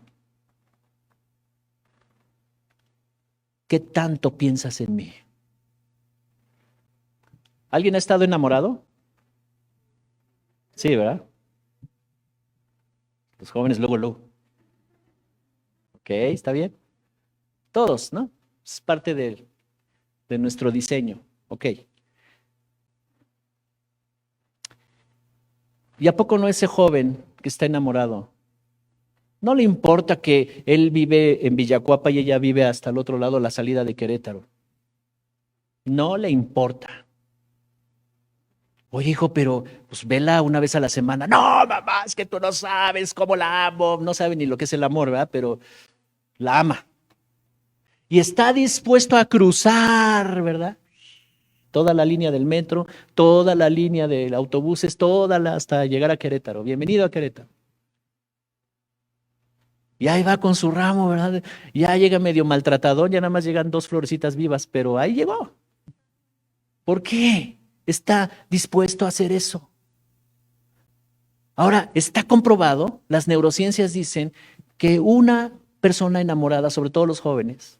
¿qué tanto piensas en mí? ¿Alguien ha estado enamorado? Sí, ¿verdad? Los jóvenes luego. Ok, está bien. Todos, ¿no? Es parte de nuestro diseño. Ok. ¿Y a poco no ese joven que está enamorado? No le importa que él vive en Villacuapa y ella vive hasta el otro lado, la salida de Querétaro. No le importa. Oye, hijo, pero pues vela una vez a la semana. No, mamá, es que tú no sabes cómo la amo. No sabe ni lo que es el amor, ¿verdad? Pero la ama. Y está dispuesto a cruzar, ¿verdad? Toda la línea del metro, toda la línea de autobuses, hasta llegar a Querétaro. Bienvenido a Querétaro. Y ahí va con su ramo, ¿verdad? Ya llega medio maltratador, ya nada más llegan 2 florecitas vivas, pero ahí llegó. ¿Por qué está dispuesto a hacer eso? Ahora, está comprobado, las neurociencias dicen que una persona enamorada, sobre todo los jóvenes,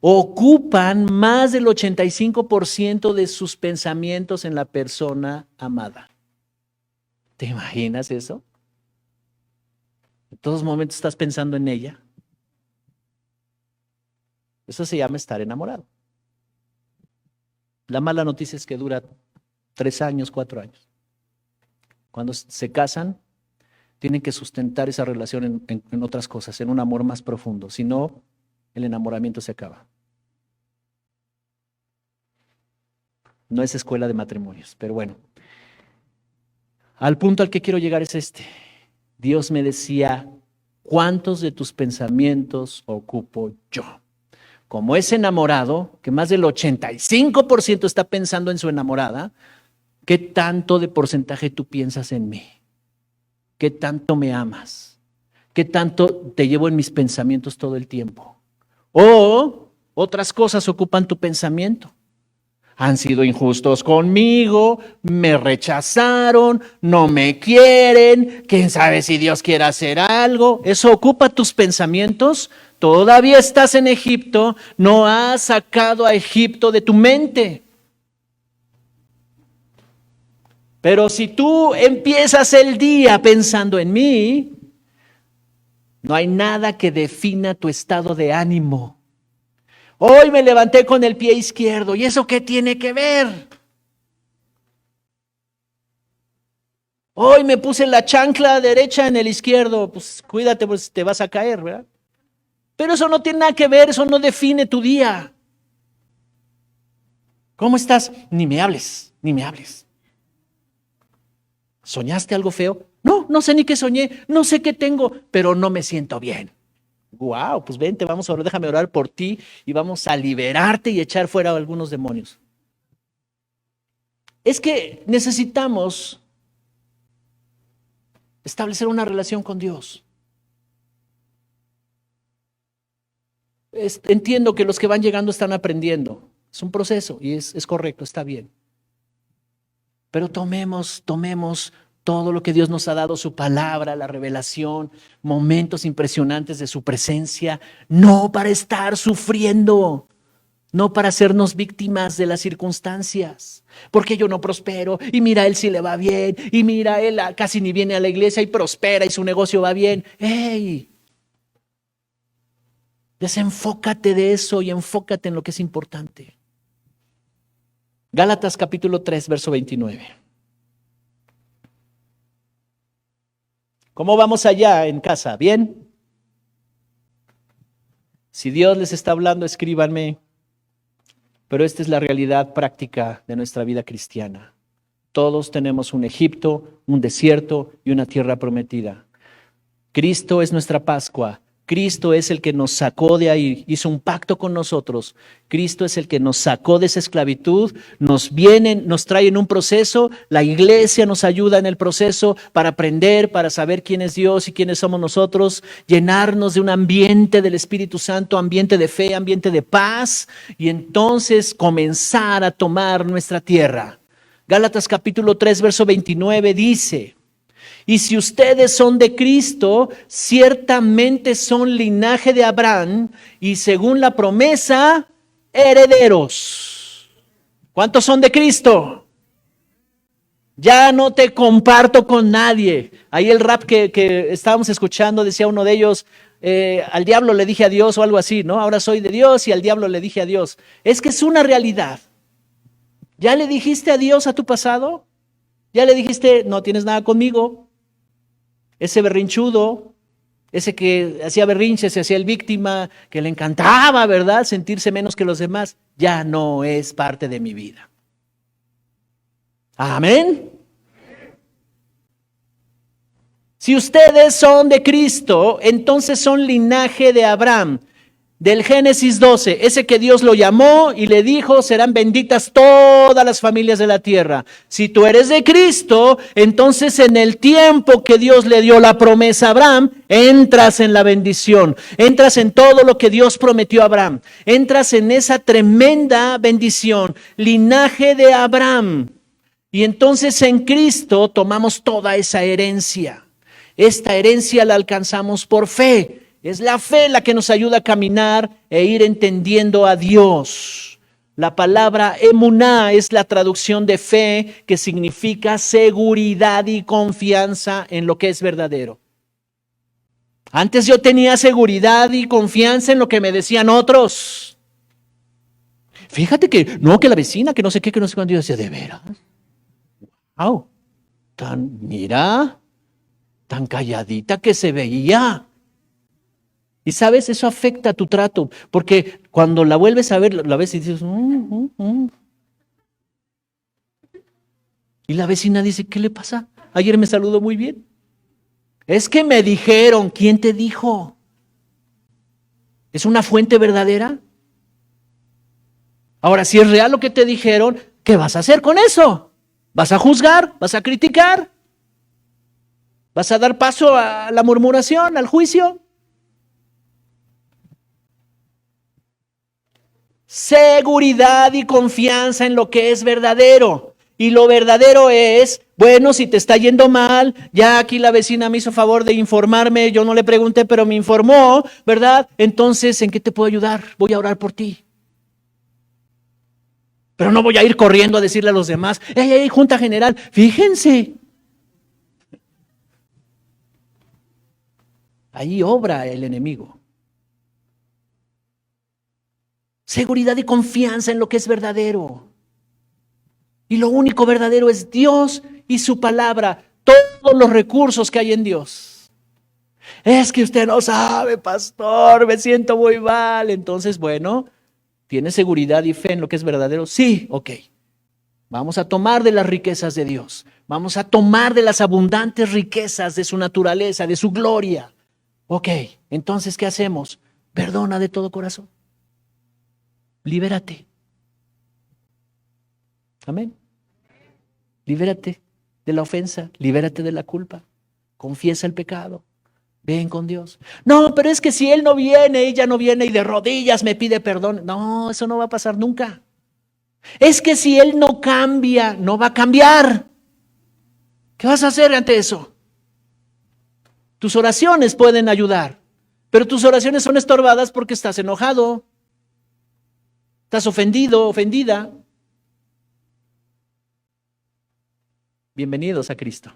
ocupan más del 85% de sus pensamientos en la persona amada. ¿Te imaginas eso? En todos momentos estás pensando en ella. Eso se llama estar enamorado. La mala noticia es que dura 3 años, 4 años. Cuando se casan, tienen que sustentar esa relación en otras cosas, en un amor más profundo. Si no, el enamoramiento se acaba. No es escuela de matrimonios, pero bueno. Al punto al que quiero llegar es este. Dios me decía, ¿cuántos de tus pensamientos ocupo yo? Como es enamorado, que más del 85% está pensando en su enamorada, ¿qué tanto de porcentaje tú piensas en mí? ¿Qué tanto me amas? ¿Qué tanto te llevo en mis pensamientos todo el tiempo? O otras cosas ocupan tu pensamiento. Han sido injustos conmigo, me rechazaron, no me quieren, quién sabe si Dios quiere hacer algo. Eso ocupa tus pensamientos. Todavía estás en Egipto, no has sacado a Egipto de tu mente. Pero si tú empiezas el día pensando en mí, no hay nada que defina tu estado de ánimo. Hoy me levanté con el pie izquierdo, ¿y eso qué tiene que ver? Hoy me puse la chancla derecha en el izquierdo, pues cuídate, pues te vas a caer, ¿verdad? Pero eso no tiene nada que ver, eso no define tu día. ¿Cómo estás? Ni me hables, ni me hables. ¿Soñaste algo feo? No, no sé ni qué soñé, no sé qué tengo, pero no me siento bien. Wow, pues vente, vamos a orar, déjame orar por ti y vamos a liberarte y echar fuera a algunos demonios. Es que necesitamos establecer una relación con Dios. Entiendo que los que van llegando están aprendiendo. Es un proceso y es correcto, está bien. Pero tomemos todo lo que Dios nos ha dado, su palabra, la revelación, momentos impresionantes de su presencia, no para estar sufriendo, no para hacernos víctimas de las circunstancias. Porque yo no prospero, y mira, él sí le va bien, y mira, él casi ni viene a la iglesia y prospera y su negocio va bien. ¡Ey! Desenfócate de eso y enfócate en lo que es importante. Gálatas capítulo 3, verso 29. ¿Cómo vamos allá en casa? ¿Bien? Si Dios les está hablando, escríbanme. Pero esta es la realidad práctica de nuestra vida cristiana. Todos tenemos un Egipto, un desierto y una tierra prometida. Cristo es nuestra Pascua. Cristo es el que nos sacó de ahí, hizo un pacto con nosotros. Cristo es el que nos sacó de esa esclavitud, nos trae en un proceso, la iglesia nos ayuda en el proceso para aprender, para saber quién es Dios y quiénes somos nosotros, llenarnos de un ambiente del Espíritu Santo, ambiente de fe, ambiente de paz, y entonces comenzar a tomar nuestra tierra. Gálatas capítulo 3, verso 29 dice: y si ustedes son de Cristo, ciertamente son linaje de Abraham y según la promesa, herederos. ¿Cuántos son de Cristo? Ya no te comparto con nadie. Ahí el rap que estábamos escuchando, decía uno de ellos, al diablo le dije adiós o algo así, ¿no? Ahora soy de Dios y al diablo le dije adiós. Es que es una realidad. ¿Ya le dijiste adiós a tu pasado? ¿Ya le dijiste, no tienes nada conmigo? Ese berrinchudo, ese que hacía berrinches, se hacía el víctima, que le encantaba, ¿verdad?, sentirse menos que los demás, ya no es parte de mi vida. Amén. Si ustedes son de Cristo, entonces son linaje de Abraham. del Génesis 12, ese que Dios lo llamó y le dijo, serán benditas todas las familias de la tierra. Si tú eres de Cristo, entonces en el tiempo que Dios le dio la promesa a Abraham, entras en la bendición, entras en todo lo que Dios prometió a Abraham, entras en esa tremenda bendición, linaje de Abraham. Y entonces en Cristo tomamos toda esa herencia. Esta herencia la alcanzamos por fe. Es la fe la que nos ayuda a caminar e ir entendiendo a Dios. La palabra emuná es la traducción de fe, que significa seguridad y confianza en lo que es verdadero. Antes yo tenía seguridad y confianza en lo que me decían otros. Fíjate que la vecina, que no sé qué, que no sé cuándo. Yo decía, ¿de veras? Wow, tan calladita que se veía. Y sabes, eso afecta a tu trato, porque cuando la vuelves a ver, la ves y dices, Y la vecina dice, ¿qué le pasa? Ayer me saludó muy bien. Es que me dijeron. ¿Quién te dijo? ¿Es una fuente verdadera? Ahora, si es real lo que te dijeron, ¿qué vas a hacer con eso? ¿Vas a juzgar? ¿Vas a criticar? ¿Vas a dar paso a la murmuración, al juicio? Seguridad y confianza en lo que es verdadero. Y lo verdadero es, bueno, si te está yendo mal, ya aquí la vecina me hizo favor de informarme, yo no le pregunté, pero me informó, ¿verdad? Entonces, ¿en qué te puedo ayudar? Voy a orar por ti. Pero no voy a ir corriendo a decirle a los demás, ¡Ey, junta general! Fíjense. Ahí obra el enemigo. Seguridad y confianza en lo que es verdadero. Y lo único verdadero es Dios y su palabra. Todos los recursos que hay en Dios. Es que usted no sabe, pastor, me siento muy mal. Entonces, bueno, ¿tiene seguridad y fe en lo que es verdadero? Sí, ok. Vamos a tomar de las riquezas de Dios. Vamos a tomar de las abundantes riquezas de su naturaleza, de su gloria. Ok, entonces, ¿qué hacemos? Perdona de todo corazón. Libérate. Amén. Libérate de la ofensa, libérate de la culpa. Confiesa el pecado. Ven con Dios. No, pero es que si Él no viene, ella no viene y de rodillas me pide perdón. No, eso no va a pasar nunca. Es que si Él no cambia, no va a cambiar. ¿Qué vas a hacer ante eso? Tus oraciones pueden ayudar, pero tus oraciones son estorbadas porque estás enojado. ¿Estás ofendido, ofendida? Bienvenidos a Cristo.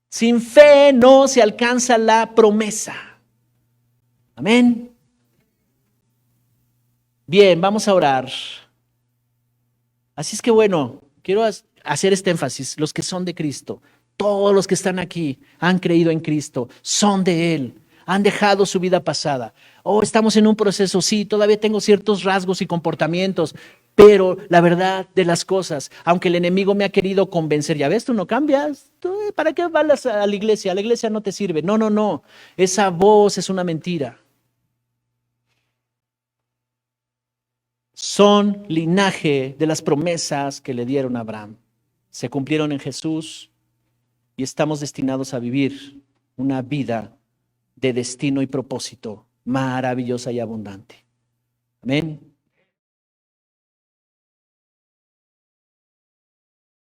Sin fe no se alcanza la promesa. Amén. Bien, vamos a orar. Así es que bueno, quiero hacer este énfasis. Los que son de Cristo, todos los que están aquí han creído en Cristo, son de Él. Han dejado su vida pasada. Estamos en un proceso, sí, todavía tengo ciertos rasgos y comportamientos, pero la verdad de las cosas, aunque el enemigo me ha querido convencer, ya ves, tú no cambias, ¿para qué vas a la iglesia? La iglesia no te sirve. No, esa voz es una mentira. Son linaje de las promesas que le dieron a Abraham. Se cumplieron en Jesús y estamos destinados a vivir una vida de destino y propósito maravillosa y abundante. Amén.